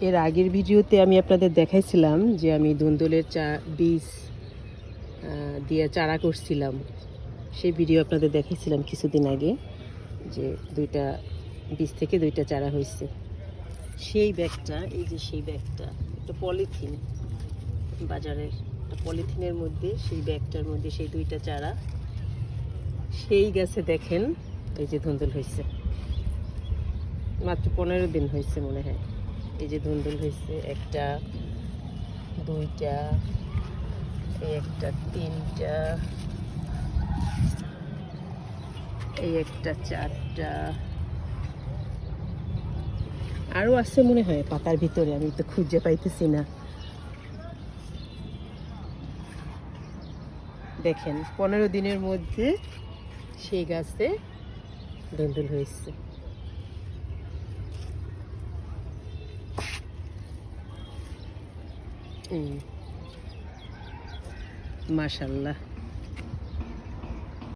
এর আগের ভিডিওতে আমি আপনাদের দেখাইছিলাম যে আমি ধুন্দুলের বীজ দিয়ে চারা করছিলাম। সেই ভিডিও আপনাদের দেখাইছিলাম কিছুদিন আগে, যে দুইটা বীজ থেকে দুইটা চারা হয়েছে। সেই ব্যাগটা, এই যে সেই ব্যাগটা, একটা পলিথিন, বাজারের একটা পলিথিনের মধ্যে, সেই ব্যাগটার মধ্যে সেই দুইটা চারা। সেই গাছে দেখেন এই যে ধুন্দুল হয়েছে, মাত্র 15 দিন হয়েছে মনে হয়। এই যে ধুন্দুল হয়েছে, একটা, দুইটা, এই একটা, তিনটা, এই একটা, চারটা, আরও আছে মনে হয় পাতার ভিতরে, আমি তো খুঁজে পাইতেছি না। দেখেন 15 দিনের মধ্যে সেই গাছে ধুন্দুল হয়েছে। মাশাআল্লাহ।